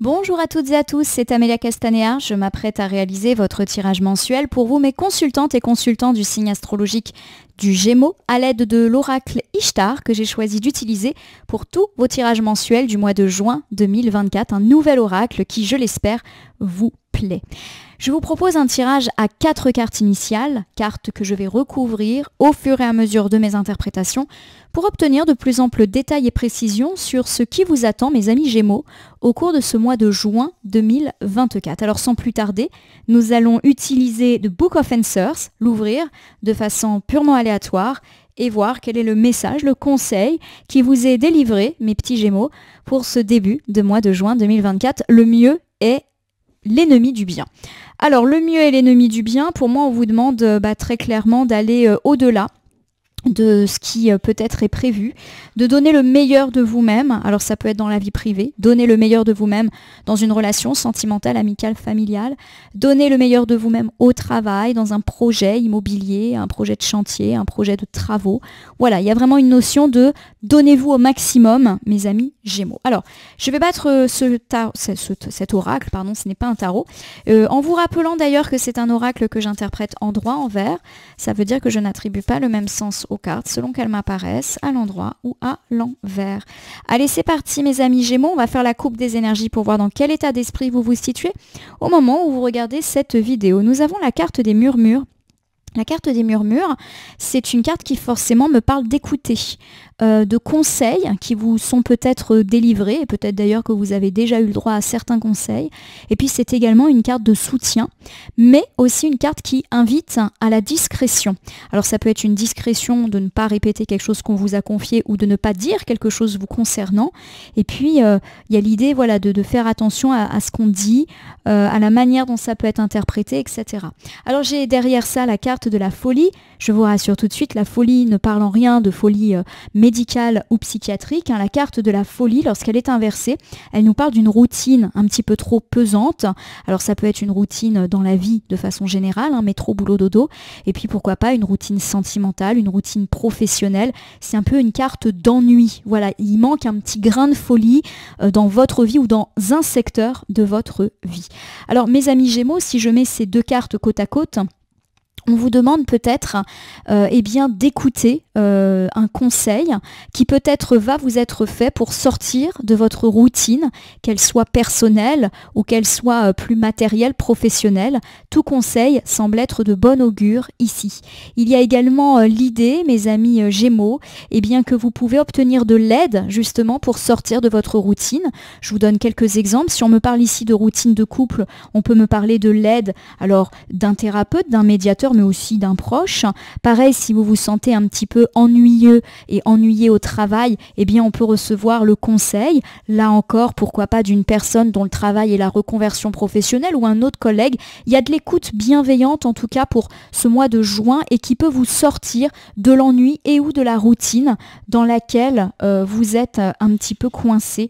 Bonjour à toutes et à tous, c'est Amélia Castanea. Je m'apprête à réaliser votre tirage mensuel pour vous, mes consultantes et consultants du signe astrologique du Gémeaux, à l'aide de l'oracle Ishtar que j'ai choisi d'utiliser pour tous vos tirages mensuels du mois de juin 2024. Un nouvel oracle qui, je l'espère, vous plaît. Je vous propose un tirage à 4 cartes initiales, cartes que je vais recouvrir au fur et à mesure de mes interprétations pour obtenir de plus amples détails et précisions sur ce qui vous attend, mes amis Gémeaux, au cours de ce mois de juin 2024. Alors sans plus tarder, nous allons utiliser The Book of Answers, l'ouvrir de façon purement aléatoire et voir quel est le message, le conseil qui vous est délivré, mes petits Gémeaux, pour ce début de mois de juin 2024. Le mieux est l'ennemi du bien. Alors le mieux est l'ennemi du bien. Pour moi, on vous demande très clairement d'aller au-delà de ce qui peut-être est prévu, de donner le meilleur de vous-même. Alors ça peut être dans la vie privée, donner le meilleur de vous-même dans une relation sentimentale, amicale, familiale, donner le meilleur de vous-même au travail, dans un projet immobilier, un projet de chantier, un projet de travaux. Voilà, il y a vraiment une notion de donnez-vous au maximum, mes amis Gémeaux. Alors, je vais battre cet oracle, pardon, ce n'est pas un tarot, en vous rappelant d'ailleurs que c'est un oracle que j'interprète en droit envers. Ça veut dire que je n'attribue pas le même sens aux cartes selon qu'elles m'apparaissent à l'endroit ou à l'envers. Allez, c'est parti mes amis Gémeaux, on va faire la coupe des énergies pour voir dans quel état d'esprit vous vous situez au moment où vous regardez cette vidéo. Nous avons la carte des murmures. La carte des murmures, c'est une carte qui forcément me parle d'écouter, de conseils qui vous sont peut-être délivrés, et peut-être d'ailleurs que vous avez déjà eu le droit à certains conseils. Et puis c'est également une carte de soutien, mais aussi une carte qui invite à la discrétion. Alors ça peut être une discrétion de ne pas répéter quelque chose qu'on vous a confié ou de ne pas dire quelque chose vous concernant. Et puis il y a l'idée voilà, de faire attention à ce qu'on dit, à la manière dont ça peut être interprété, etc. Alors j'ai derrière ça la carte de la folie. Je vous rassure tout de suite, la folie ne parle en rien de folie médicale ou psychiatrique. La carte de la folie, lorsqu'elle est inversée, elle nous parle d'une routine un petit peu trop pesante. Alors ça peut être une routine dans la vie de façon générale, métro, boulot, dodo, et puis pourquoi pas une routine sentimentale, une routine professionnelle. C'est un peu une carte d'ennui. Voilà, il manque un petit grain de folie dans votre vie ou dans un secteur de votre vie. Alors mes amis Gémeaux, si je mets ces deux cartes côte à côte, on vous demande peut-être d'écouter un conseil qui peut-être va vous être fait pour sortir de votre routine, qu'elle soit personnelle ou qu'elle soit plus matérielle, professionnelle. Tout conseil semble être de bon augure ici. Il y a également l'idée, mes amis Gémeaux, que vous pouvez obtenir de l'aide justement pour sortir de votre routine. Je vous donne quelques exemples. Si on me parle ici de routine de couple, on peut me parler de l'aide alors d'un thérapeute, d'un médiateur, mais aussi d'un proche. Pareil, si vous vous sentez un petit peu ennuyeux et ennuyé au travail, on peut recevoir le conseil, là encore, pourquoi pas d'une personne dont le travail est la reconversion professionnelle ou un autre collègue. Il y a de l'écoute bienveillante en tout cas pour ce mois de juin et qui peut vous sortir de l'ennui et ou de la routine dans laquelle vous êtes un petit peu coincé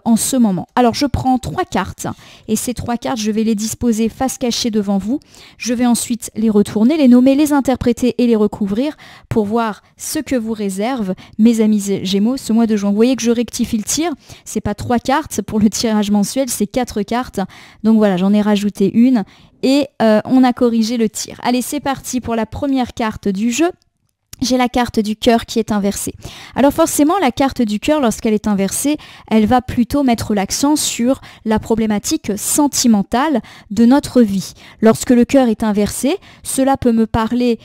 en ce moment. Alors je prends 3 cartes et ces 3 cartes, je vais les disposer face cachée devant vous. Je vais ensuite les retourner, les nommer, les interpréter et les recouvrir pour voir ce que vous réserve, mes amis Gémeaux, ce mois de juin. Vous voyez que je rectifie le tir, c'est pas 3 cartes pour le tirage mensuel, c'est 4 cartes. Donc voilà, j'en ai rajouté une et on a corrigé le tir. Allez, c'est parti pour la première carte du jeu. J'ai la carte du cœur qui est inversée. Alors forcément, la carte du cœur, lorsqu'elle est inversée, elle va plutôt mettre l'accent sur la problématique sentimentale de notre vie. Lorsque le cœur est inversé, cela peut me parler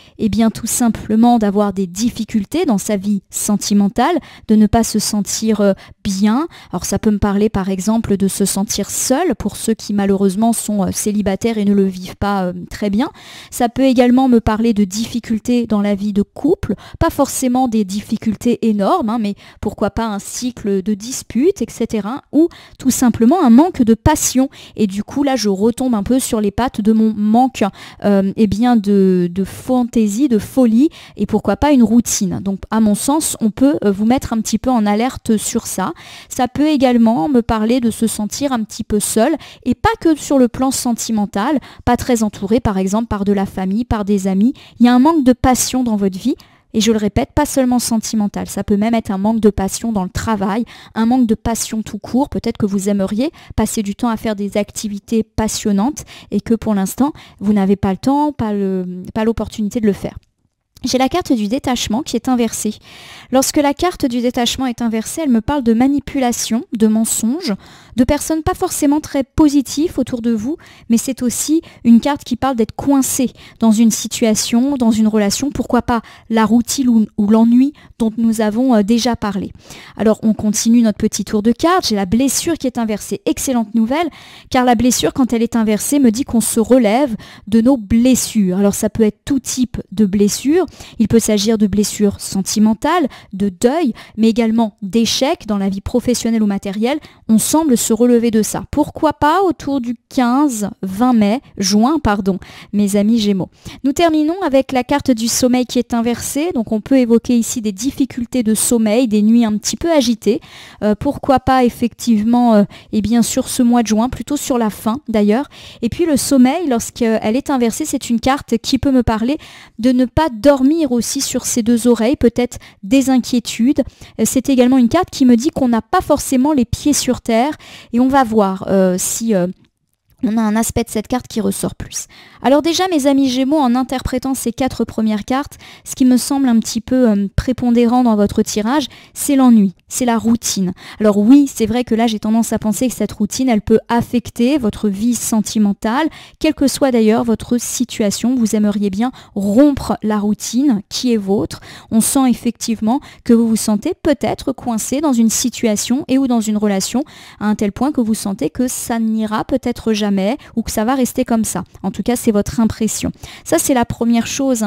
tout simplement d'avoir des difficultés dans sa vie sentimentale, de ne pas se sentir bien. Alors ça peut me parler par exemple de se sentir seul pour ceux qui malheureusement sont célibataires et ne le vivent pas très bien. Ça peut également me parler de difficultés dans la vie de couple, pas forcément des difficultés énormes, mais pourquoi pas un cycle de disputes, etc. Ou tout simplement un manque de passion. Et du coup, là, je retombe un peu sur les pattes de mon manque de fantaisie, de folie, et pourquoi pas une routine. Donc, à mon sens, on peut vous mettre un petit peu en alerte sur ça. Ça peut également me parler de se sentir un petit peu seul, et pas que sur le plan sentimental, pas très entouré, par exemple, par de la famille, par des amis. Il y a un manque de passion dans votre vie. Et je le répète, pas seulement sentimental, ça peut même être un manque de passion dans le travail, un manque de passion tout court. Peut-être que vous aimeriez passer du temps à faire des activités passionnantes et que pour l'instant, vous n'avez pas le temps, pas l'opportunité de le faire. J'ai la carte du détachement qui est inversée. Lorsque la carte du détachement est inversée, elle me parle de manipulation, de mensonges, de personnes pas forcément très positives autour de vous, mais c'est aussi une carte qui parle d'être coincé dans une situation, dans une relation, pourquoi pas la routine ou l'ennui dont nous avons déjà parlé. Alors on continue notre petit tour de cartes. J'ai la blessure qui est inversée. Excellente nouvelle, car la blessure, quand elle est inversée, me dit qu'on se relève de nos blessures. Alors ça peut être tout type de blessures. Il peut s'agir de blessures sentimentales, de deuil, mais également d'échecs dans la vie professionnelle ou matérielle. On semble se relever de ça. Pourquoi pas autour du 15-20 juin, mes amis Gémeaux. Nous terminons avec la carte du sommeil qui est inversée. Donc on peut évoquer ici des difficultés de sommeil, des nuits un petit peu agitées. Pourquoi pas effectivement, et bien sur ce mois de juin, plutôt sur la fin d'ailleurs. Et puis le sommeil, lorsqu'elle est inversée, c'est une carte qui peut me parler de ne pas dormir aussi sur ses deux oreilles, peut-être des inquiétudes. C'est également une carte qui me dit qu'on n'a pas forcément les pieds sur terre et on va voir si on a un aspect de cette carte qui ressort plus. Alors déjà, mes amis Gémeaux, en interprétant ces 4 premières cartes, ce qui me semble un petit peu prépondérant dans votre tirage, c'est l'ennui, c'est la routine. Alors oui, c'est vrai que là, j'ai tendance à penser que cette routine, elle peut affecter votre vie sentimentale, quelle que soit d'ailleurs votre situation. Vous aimeriez bien rompre la routine qui est vôtre. On sent effectivement que vous vous sentez peut-être coincé dans une situation et ou dans une relation à un tel point que vous sentez que ça n'ira peut-être jamais ou que ça va rester comme ça. En tout cas, c'est votre impression. Ça, c'est la première chose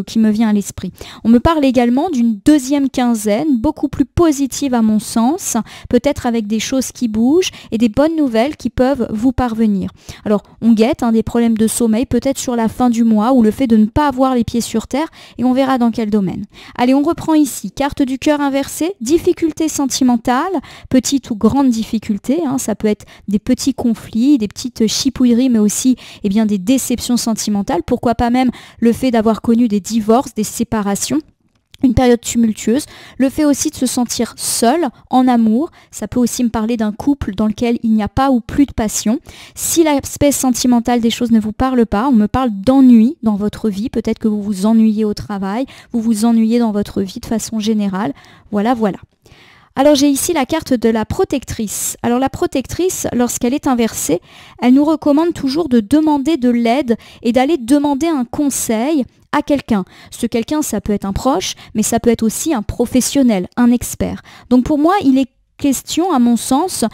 qui me vient à l'esprit. On me parle également d'une deuxième quinzaine, beaucoup plus positive à mon sens, peut-être avec des choses qui bougent et des bonnes nouvelles qui peuvent vous parvenir. Alors, on guette des problèmes de sommeil, peut-être sur la fin du mois ou le fait de ne pas avoir les pieds sur terre et on verra dans quel domaine. Allez, on reprend ici. Carte du cœur inversée, difficultés sentimentales, petites ou grandes difficultés. Ça peut être des petits conflits, des petites chipouilleries, mais aussi des déceptions sentimentales, pourquoi pas même le fait d'avoir connu des divorces, des séparations, une période tumultueuse, le fait aussi de se sentir seul en amour, ça peut aussi me parler d'un couple dans lequel il n'y a pas ou plus de passion. Si l'aspect sentimental des choses ne vous parle pas, on me parle d'ennui dans votre vie, peut-être que vous vous ennuyez au travail, vous vous ennuyez dans votre vie de façon générale, voilà. Alors j'ai ici la carte de la protectrice. Alors la protectrice, lorsqu'elle est inversée, elle nous recommande toujours de demander de l'aide et d'aller demander un conseil à quelqu'un. Ce quelqu'un, ça peut être un proche, mais ça peut être aussi un professionnel, un expert. Donc pour moi, il est question, à mon sens,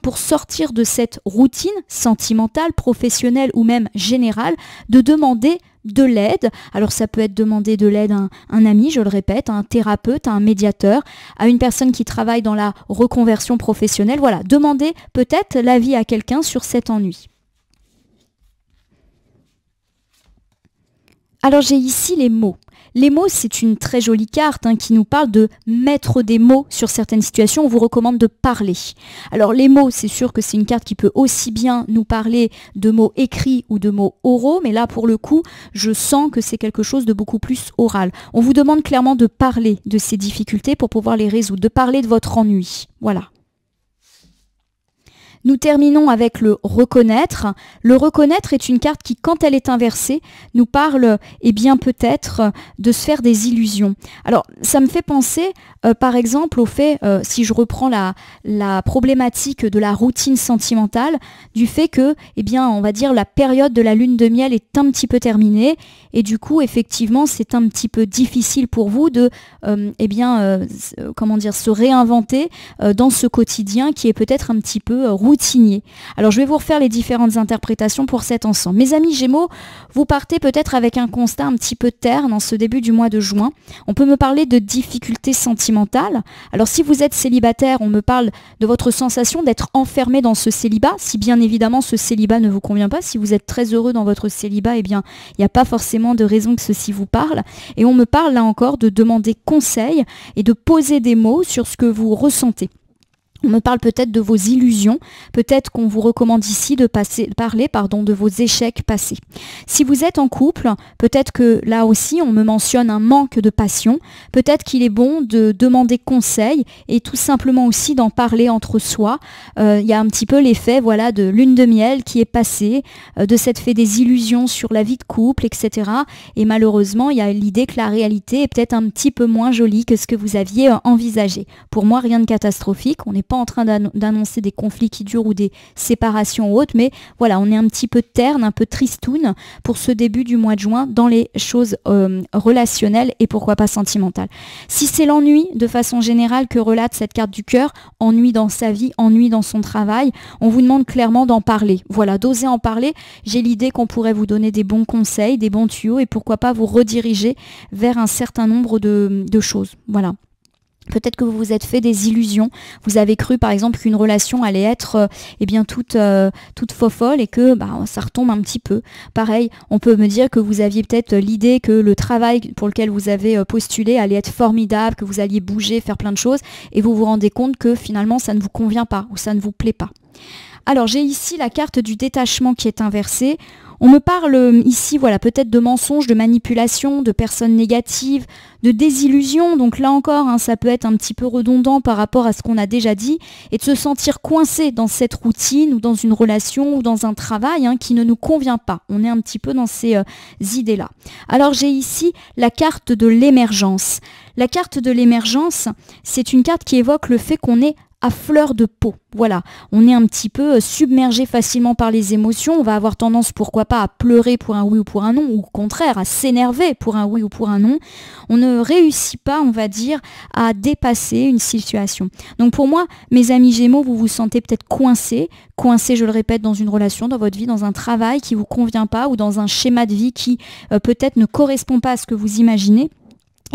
pour sortir de cette routine sentimentale, professionnelle ou même générale, de demander de l'aide. Alors ça peut être demander de l'aide à un ami, je le répète, à un thérapeute, à un médiateur, à une personne qui travaille dans la reconversion professionnelle. Voilà, demander peut-être l'avis à quelqu'un sur cet ennui. Alors j'ai ici les mots. Les mots, c'est une très jolie carte qui nous parle de mettre des mots sur certaines situations. On vous recommande de parler. Alors les mots, c'est sûr que c'est une carte qui peut aussi bien nous parler de mots écrits ou de mots oraux, mais là pour le coup, je sens que c'est quelque chose de beaucoup plus oral. On vous demande clairement de parler de ces difficultés pour pouvoir les résoudre, de parler de votre ennui. Voilà. Nous terminons avec le reconnaître. Le reconnaître est une carte qui, quand elle est inversée, nous parle peut-être de se faire des illusions. Alors, ça me fait penser, par exemple, au fait, si je reprends la problématique de la routine sentimentale, du fait que, on va dire, la période de la lune de miel est un petit peu terminée et du coup, effectivement, c'est un petit peu difficile pour vous de, se réinventer dans ce quotidien qui est peut-être un petit peu routinier. Alors je vais vous refaire les différentes interprétations pour cet ensemble. Mes amis Gémeaux, vous partez peut-être avec un constat un petit peu terne en ce début du mois de juin. On peut me parler de difficultés sentimentales. Alors si vous êtes célibataire, on me parle de votre sensation d'être enfermé dans ce célibat. Si bien évidemment ce célibat ne vous convient pas, si vous êtes très heureux dans votre célibat, il n'y a pas forcément de raison que ceci vous parle. Et on me parle là encore de demander conseil et de poser des mots sur ce que vous ressentez. On me parle peut-être de vos illusions, peut-être qu'on vous recommande ici de parler de vos échecs passés. Si vous êtes en couple, peut-être que là aussi on me mentionne un manque de passion, peut-être qu'il est bon de demander conseil et tout simplement aussi d'en parler entre soi. Il y a un petit peu l'effet de lune de miel qui est passée, de cette fée des illusions sur la vie de couple, etc. Et malheureusement, il y a l'idée que la réalité est peut-être un petit peu moins jolie que ce que vous aviez envisagé. Pour moi, rien de catastrophique, on n'est pas en train d'annoncer des conflits qui durent ou des séparations ou autres, mais voilà, on est un petit peu terne, un peu tristoun pour ce début du mois de juin dans les choses relationnelles et pourquoi pas sentimentales. Si c'est l'ennui de façon générale que relate cette carte du cœur, ennui dans sa vie, ennui dans son travail, on vous demande clairement d'en parler. Voilà, d'oser en parler. J'ai l'idée qu'on pourrait vous donner des bons conseils, des bons tuyaux et pourquoi pas vous rediriger vers un certain nombre de choses. Voilà. Peut-être que vous vous êtes fait des illusions. Vous avez cru par exemple qu'une relation allait être toute fofolle et que ça retombe un petit peu. Pareil, on peut me dire que vous aviez peut-être l'idée que le travail pour lequel vous avez postulé allait être formidable, que vous alliez bouger, faire plein de choses et vous vous rendez compte que finalement ça ne vous convient pas ou ça ne vous plaît pas. Alors j'ai ici la carte du détachement qui est inversée. On me parle ici, peut-être de mensonges, de manipulations, de personnes négatives, de désillusions. Donc là encore, ça peut être un petit peu redondant par rapport à ce qu'on a déjà dit et de se sentir coincé dans cette routine ou dans une relation ou dans un travail qui ne nous convient pas. On est un petit peu dans ces idées-là. Alors j'ai ici la carte de l'émergence. La carte de l'émergence, c'est une carte qui évoque le fait qu'on est à fleur de peau. Voilà, on est un petit peu submergé facilement par les émotions, on va avoir tendance pourquoi pas à pleurer pour un oui ou pour un non, ou au contraire à s'énerver pour un oui ou pour un non. On ne réussit pas, on va dire, à dépasser une situation. Donc pour moi, mes amis Gémeaux, vous vous sentez peut-être coincé, je le répète, dans une relation, dans votre vie, dans un travail qui ne vous convient pas, ou dans un schéma de vie qui peut-être ne correspond pas à ce que vous imaginez.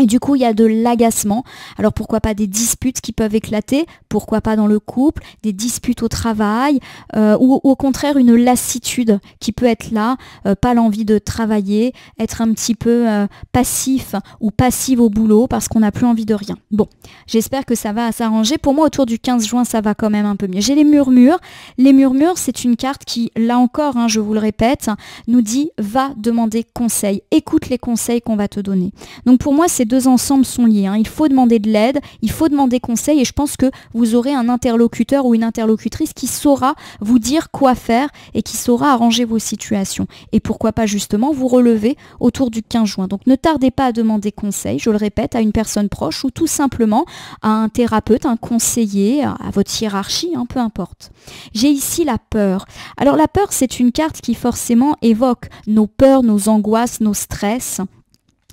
Et du coup, il y a de l'agacement. Alors pourquoi pas des disputes qui peuvent éclater, pourquoi pas dans le couple, des disputes au travail, ou au contraire une lassitude qui peut être là, pas l'envie de travailler, être un petit peu passif ou passive au boulot parce qu'on n'a plus envie de rien. Bon, j'espère que ça va s'arranger. Pour moi, autour du 15 juin, ça va quand même un peu mieux. J'ai les murmures. Les murmures, c'est une carte qui, là encore, je vous le répète, nous dit va demander conseil. Écoute les conseils qu'on va te donner. Donc pour moi, ces deux ensembles sont liés. Il faut demander de l'aide, il faut demander conseil et je pense que vous aurez un interlocuteur ou une interlocutrice qui saura vous dire quoi faire et qui saura arranger vos situations. Et pourquoi pas justement vous relever autour du 15 juin. Donc ne tardez pas à demander conseil, je le répète, à une personne proche ou tout simplement à un thérapeute, un conseiller, à votre hiérarchie, peu importe. J'ai ici la peur. Alors la peur, c'est une carte qui forcément évoque nos peurs, nos angoisses, nos stress.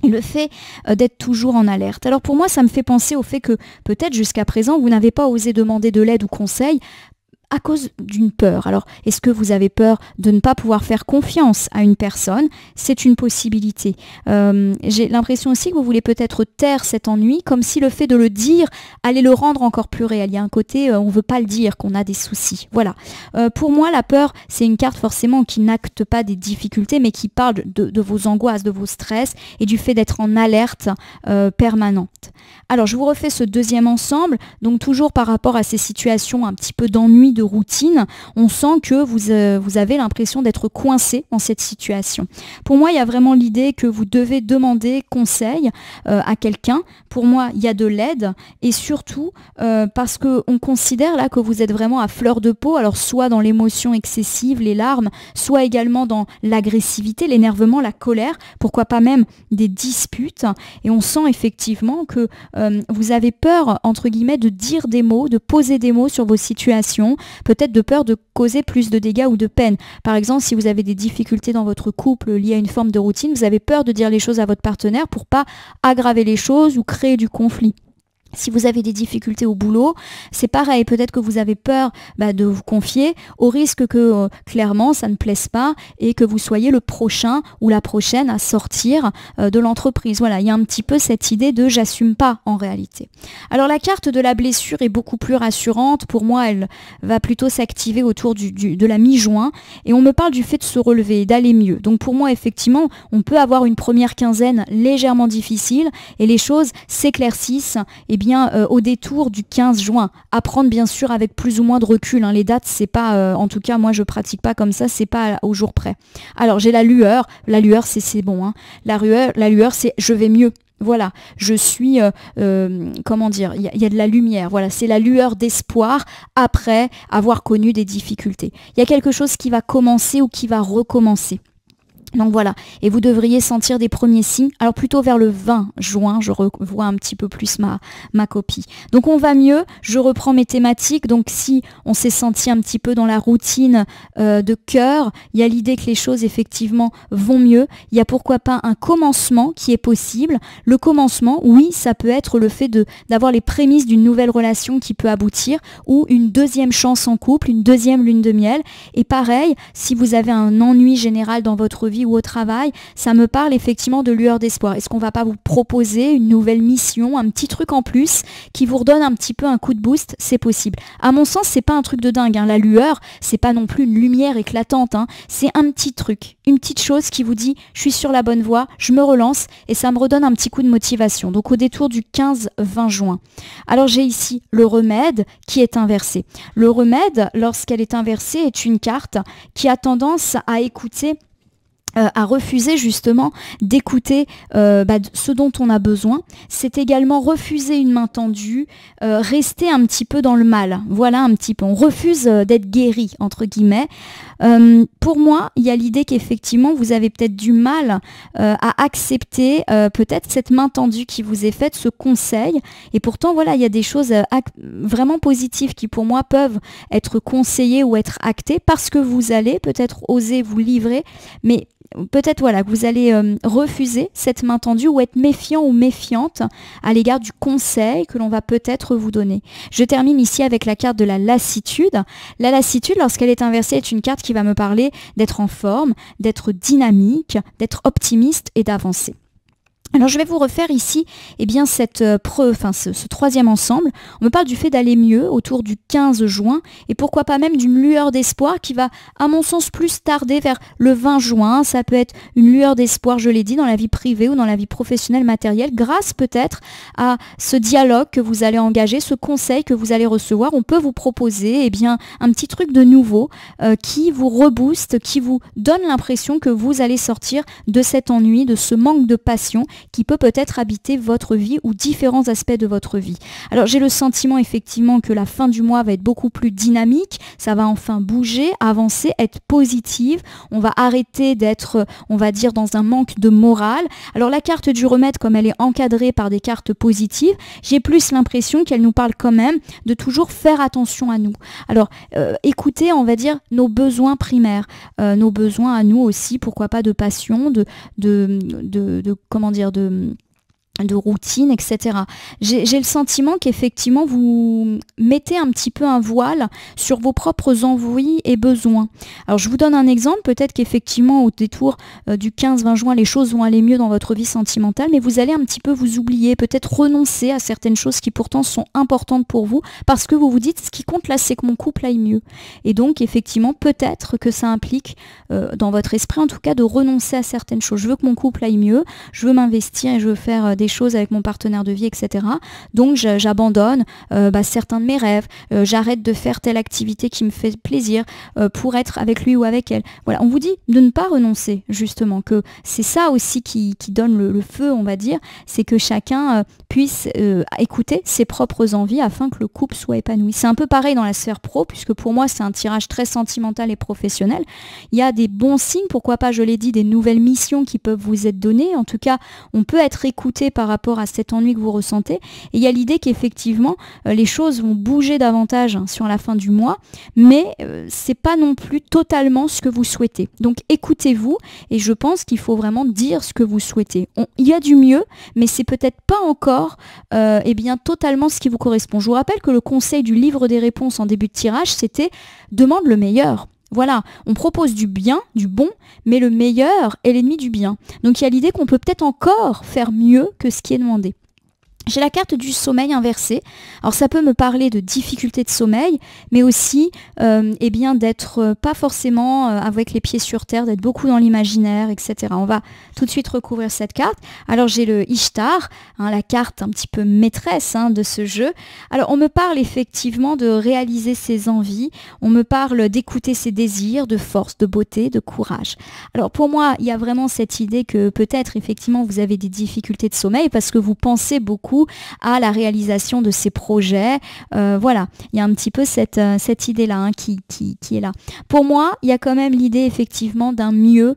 Et le fait d'être toujours en alerte. Alors pour moi, ça me fait penser au fait que peut-être jusqu'à présent, vous n'avez pas osé demander de l'aide ou conseil à cause d'une peur. Alors, est-ce que vous avez peur de ne pas pouvoir faire confiance à une personne? C'est une possibilité. J'ai l'impression aussi que vous voulez peut-être taire cet ennui, comme si le fait de le dire allait le rendre encore plus réel. Il y a un côté, on ne veut pas le dire, qu'on a des soucis. Voilà. Pour moi, la peur, c'est une carte forcément qui n'acte pas des difficultés, mais qui parle de vos angoisses, de vos stress et du fait d'être en alerte permanente. Alors, je vous refais ce deuxième ensemble. Donc, toujours par rapport à ces situations un petit peu d'ennui, de routine, on sent que vous avez l'impression d'être coincé dans cette situation. Pour moi, il y a vraiment l'idée que vous devez demander conseil à quelqu'un. Pour moi, il y a de l'aide et surtout parce qu'on considère là que vous êtes vraiment à fleur de peau, alors soit dans l'émotion excessive, les larmes, soit également dans l'agressivité, l'énervement, la colère, pourquoi pas même des disputes. Et on sent effectivement que vous avez peur, entre guillemets, de dire des mots, de poser des mots sur vos situations, peut-être de peur de causer plus de dégâts ou de peine. Par exemple, si vous avez des difficultés dans votre couple liées à une forme de routine, vous avez peur de dire les choses à votre partenaire pour pas aggraver les choses ou créer du conflit. Si vous avez des difficultés au boulot, c'est pareil, peut-être que vous avez peur de vous confier au risque que clairement ça ne plaise pas et que vous soyez le prochain ou la prochaine à sortir de l'entreprise. Voilà, il y a un petit peu cette idée de j'assume pas en réalité. Alors la carte de la blessure est beaucoup plus rassurante. Pour moi, elle va plutôt s'activer autour de la mi-juin et on me parle du fait de se relever, d'aller mieux. Donc pour moi, effectivement, on peut avoir une première quinzaine légèrement difficile et les choses s'éclaircissent et au détour du 15 juin. Apprendre bien sûr avec plus ou moins de recul, hein. Les dates, c'est pas, en tout cas moi je pratique pas comme ça, c'est pas au jour près. Alors j'ai la lueur c'est bon, hein. La lueur c'est je vais mieux. Voilà, je suis, comment dire, il y a de la lumière, voilà, c'est la lueur d'espoir après avoir connu des difficultés. Il y a quelque chose qui va commencer ou qui va recommencer. Donc voilà, et vous devriez sentir des premiers signes, alors plutôt vers le 20 juin, je revois un petit peu plus ma copie. Donc on va mieux, je reprends mes thématiques, donc si on s'est senti un petit peu dans la routine de cœur, il y a l'idée que les choses effectivement vont mieux, il y a pourquoi pas un commencement qui est possible. Le commencement, oui, ça peut être le fait d'avoir les prémices d'une nouvelle relation qui peut aboutir, ou une deuxième chance en couple, une deuxième lune de miel, et pareil, si vous avez un ennui général dans votre vie ou au travail, ça me parle effectivement de lueur d'espoir. Est-ce qu'on va pas vous proposer une nouvelle mission, un petit truc en plus qui vous redonne un petit peu un coup de boost? C'est possible. À mon sens, c'est pas un truc de dingue, hein. La lueur, c'est pas non plus une lumière éclatante, hein. C'est un petit truc, une petite chose qui vous dit je suis sur la bonne voie, je me relance et ça me redonne un petit coup de motivation. Donc au détour du 15-20 juin. Alors j'ai ici le remède qui est inversé. Le remède, lorsqu'elle est inversée, est une carte qui a tendance à écouter, à refuser justement d'écouter ce dont on a besoin. C'est également refuser une main tendue, rester un petit peu dans le mal. Voilà un petit peu. On refuse d'être guéri, entre guillemets. Pour moi, il y a l'idée qu'effectivement, vous avez peut-être du mal à accepter peut-être cette main tendue qui vous est faite, ce conseil. Et pourtant, voilà, il y a des choses vraiment positives qui, pour moi, peuvent être conseillées ou être actées parce que vous allez peut-être oser vous livrer, mais peut-être voilà, que vous allez refuser cette main tendue ou être méfiant ou méfiante à l'égard du conseil que l'on va peut-être vous donner. Je termine ici avec la carte de la lassitude. La lassitude, lorsqu'elle est inversée, est une carte qui va me parler d'être en forme, d'être dynamique, d'être optimiste et d'avancer. Alors je vais vous refaire ici cette ce troisième ensemble. On me parle du fait d'aller mieux autour du 15 juin et pourquoi pas même d'une lueur d'espoir qui va à mon sens plus tarder vers le 20 juin. Ça peut être une lueur d'espoir, je l'ai dit, dans la vie privée ou dans la vie professionnelle matérielle grâce peut-être à ce dialogue que vous allez engager, ce conseil que vous allez recevoir. On peut vous proposer un petit truc de nouveau qui vous rebooste, qui vous donne l'impression que vous allez sortir de cet ennui, de ce manque de passion qui peut peut-être habiter votre vie ou différents aspects de votre vie. Alors j'ai le sentiment effectivement que la fin du mois va être beaucoup plus dynamique, ça va enfin bouger, avancer, être positive, on va arrêter d'être, on va dire, dans un manque de morale. Alors la carte du remède, comme elle est encadrée par des cartes positives, j'ai plus l'impression qu'elle nous parle quand même de toujours faire attention à nous. Alors écoutez, on va dire, nos besoins primaires, nos besoins à nous aussi, pourquoi pas de passion, de routine, etc. J'ai le sentiment qu'effectivement vous mettez un petit peu un voile sur vos propres envies et besoins. Alors je vous donne un exemple, peut-être qu'effectivement au détour du 15-20 juin, les choses vont aller mieux dans votre vie sentimentale, mais vous allez un petit peu vous oublier, peut-être renoncer à certaines choses qui pourtant sont importantes pour vous, parce que vous vous dites ce qui compte là c'est que mon couple aille mieux. Et donc effectivement peut-être que ça implique dans votre esprit en tout cas de renoncer à certaines choses. Je veux que mon couple aille mieux, je veux m'investir et je veux faire des choses avec mon partenaire de vie, etc. Donc j'abandonne certains de mes rêves, j'arrête de faire telle activité qui me fait plaisir pour être avec lui ou avec elle. Voilà, on vous dit de ne pas renoncer, justement, que c'est ça aussi qui donne le feu, on va dire, c'est que chacun puisse écouter ses propres envies afin que le couple soit épanoui. C'est un peu pareil dans la sphère pro, puisque pour moi c'est un tirage très sentimental et professionnel. Il y a des bons signes, pourquoi pas, je l'ai dit, des nouvelles missions qui peuvent vous être données. En tout cas, on peut être écouté par rapport à cet ennui que vous ressentez. Et il y a l'idée qu'effectivement, les choses vont bouger davantage sur la fin du mois, mais c'est pas non plus totalement ce que vous souhaitez. Donc écoutez-vous, et je pense qu'il faut vraiment dire ce que vous souhaitez. Il y a du mieux, mais c'est peut-être pas encore totalement ce qui vous correspond. Je vous rappelle que le conseil du livre des réponses en début de tirage, c'était « demande le meilleur ». Voilà, on propose du bien, du bon, mais le meilleur est l'ennemi du bien. Donc il y a l'idée qu'on peut peut-être encore faire mieux que ce qui est demandé. J'ai la carte du sommeil inversé. Alors ça peut me parler de difficultés de sommeil, mais aussi eh bien d'être pas forcément avec les pieds sur terre, d'être beaucoup dans l'imaginaire, etc. On va tout de suite recouvrir cette carte. Alors j'ai le Ishtar, hein, la carte un petit peu maîtresse de ce jeu. Alors on me parle effectivement de réaliser ses envies, on me parle d'écouter ses désirs, de force, de beauté, de courage. Alors pour moi, il y a vraiment cette idée que peut-être effectivement vous avez des difficultés de sommeil parce que vous pensez beaucoup à la réalisation de ces projets. Voilà, il y a un petit peu cette idée-là qui est là. Pour moi, il y a quand même l'idée effectivement d'un mieux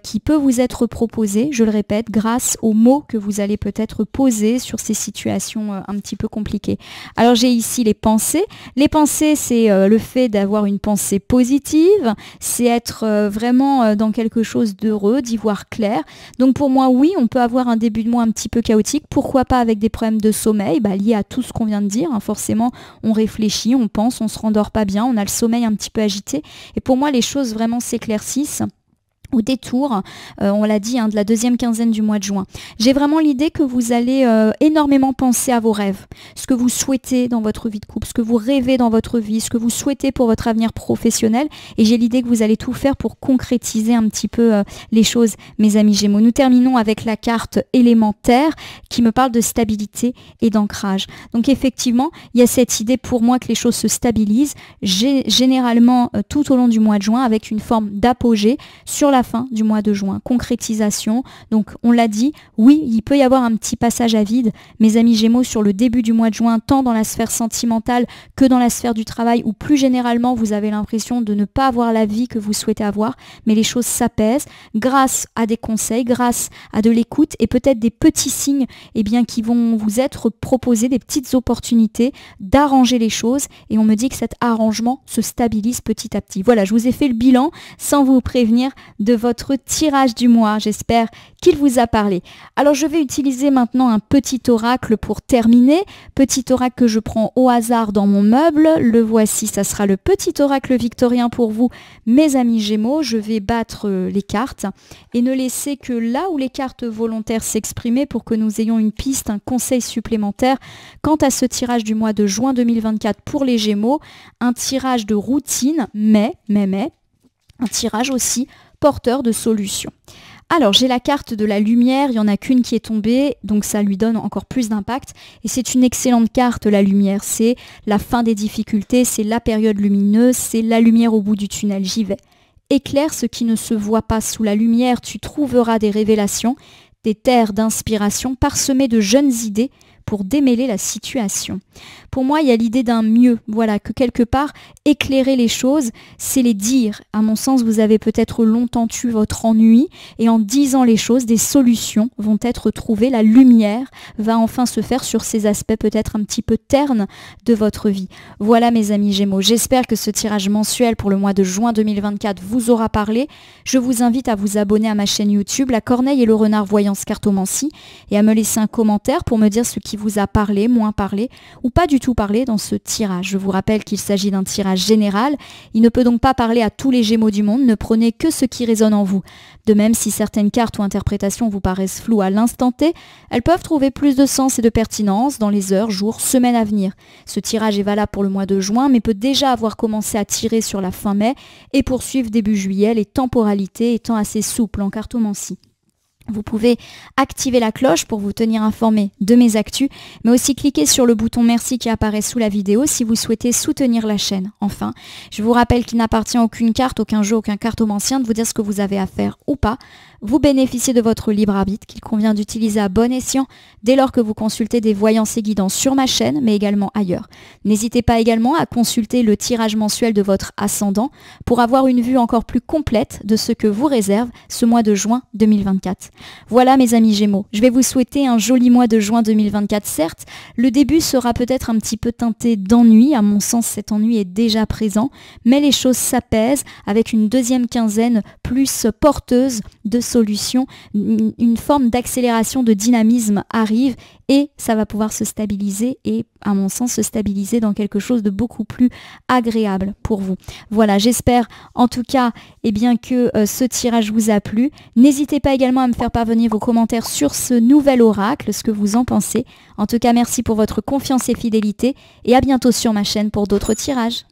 qui peut vous être proposé, je le répète, grâce aux mots que vous allez peut-être poser sur ces situations un petit peu compliquées. Alors j'ai ici les pensées. Les pensées, c'est le fait d'avoir une pensée positive, c'est être vraiment dans quelque chose d'heureux, d'y voir clair. Donc pour moi, oui, on peut avoir un début de mois un petit peu chaotique. Pourquoi pas avec des problèmes de sommeil liés à tout ce qu'on vient de dire. Forcément, on réfléchit, on pense, on se rendort pas bien, on a le sommeil un petit peu agité. Et pour moi, les choses vraiment s'éclaircissent au détour, on l'a dit, de la deuxième quinzaine du mois de juin. J'ai vraiment l'idée que vous allez énormément penser à vos rêves, ce que vous souhaitez dans votre vie de couple, ce que vous rêvez dans votre vie, ce que vous souhaitez pour votre avenir professionnel. Et j'ai l'idée que vous allez tout faire pour concrétiser un petit peu les choses, mes amis Gémeaux. Nous terminons avec la carte élémentaire qui me parle de stabilité et d'ancrage. Donc effectivement, il y a cette idée pour moi que les choses se stabilisent, généralement tout au long du mois de juin, avec une forme d'apogée sur la fin du mois de juin, concrétisation. Donc on l'a dit, oui, il peut y avoir un petit passage à vide, mes amis Gémeaux, sur le début du mois de juin, tant dans la sphère sentimentale que dans la sphère du travail, où plus généralement vous avez l'impression de ne pas avoir la vie que vous souhaitez avoir, mais les choses s'apaisent grâce à des conseils, grâce à de l'écoute et peut-être des petits signes qui vont vous être proposés, des petites opportunités d'arranger les choses, et on me dit que cet arrangement se stabilise petit à petit. Voilà, je vous ai fait le bilan sans vous prévenir de votre tirage du mois. J'espère qu'il vous a parlé. Alors je vais utiliser maintenant un petit oracle pour terminer. Petit oracle que je prends au hasard dans mon meuble. Le voici, ça sera le petit oracle victorien pour vous, mes amis Gémeaux. Je vais battre les cartes et ne laisser que là où les cartes volontaires s'exprimer pour que nous ayons une piste, un conseil supplémentaire quant à ce tirage du mois de juin 2024 pour les Gémeaux. Un tirage de routine, mais un tirage aussi porteur de solutions. Alors j'ai la carte de la lumière, il n'y en a qu'une qui est tombée, donc ça lui donne encore plus d'impact. Et c'est une excellente carte, la lumière. C'est la fin des difficultés, c'est la période lumineuse, c'est la lumière au bout du tunnel, j'y vais. Éclaire ce qui ne se voit pas. Sous la lumière, tu trouveras des révélations, des terres d'inspiration parsemées de jeunes idées pour démêler la situation. Pour moi, il y a l'idée d'un mieux, voilà, que quelque part, éclairer les choses, c'est les dire. À mon sens, vous avez peut-être longtemps tué votre ennui, et en disant les choses, des solutions vont être trouvées, la lumière va enfin se faire sur ces aspects peut-être un petit peu ternes de votre vie. Voilà mes amis Gémeaux, j'espère que ce tirage mensuel pour le mois de juin 2024 vous aura parlé. Je vous invite à vous abonner à ma chaîne YouTube, La Corneille et le Renard Voyance Cartomancie, et à me laisser un commentaire pour me dire ce qui vous a parlé, moins parlé, ou pas du tout parlé dans ce tirage. Je vous rappelle qu'il s'agit d'un tirage général. Il ne peut donc pas parler à tous les Gémeaux du monde. Ne prenez que ce qui résonne en vous. De même, si certaines cartes ou interprétations vous paraissent floues à l'instant T, elles peuvent trouver plus de sens et de pertinence dans les heures, jours, semaines à venir. Ce tirage est valable pour le mois de juin, mais peut déjà avoir commencé à tirer sur la fin mai et poursuivre début juillet, les temporalités étant assez souples en cartomancie. Vous pouvez activer la cloche pour vous tenir informé de mes actus, mais aussi cliquer sur le bouton merci qui apparaît sous la vidéo si vous souhaitez soutenir la chaîne. Enfin, je vous rappelle qu'il n'appartient à aucune carte, aucun jeu, aucun cartomancien de vous dire ce que vous avez à faire ou pas. Vous bénéficiez de votre libre arbitre qu'il convient d'utiliser à bon escient dès lors que vous consultez des voyances et guidances sur ma chaîne, mais également ailleurs. N'hésitez pas également à consulter le tirage mensuel de votre ascendant pour avoir une vue encore plus complète de ce que vous réserve ce mois de juin 2024. Voilà mes amis Gémeaux, je vais vous souhaiter un joli mois de juin 2024. Certes, le début sera peut-être un petit peu teinté d'ennui, à mon sens cet ennui est déjà présent, mais les choses s'apaisent avec une deuxième quinzaine plus porteuse de solution, une forme d'accélération, de dynamisme arrive et ça va pouvoir se stabiliser et à mon sens se stabiliser dans quelque chose de beaucoup plus agréable pour vous. Voilà, j'espère en tout cas bien, que ce tirage vous a plu. N'hésitez pas également à me faire parvenir vos commentaires sur ce nouvel oracle, ce que vous en pensez. En tout cas, merci pour votre confiance et fidélité et à bientôt sur ma chaîne pour d'autres tirages.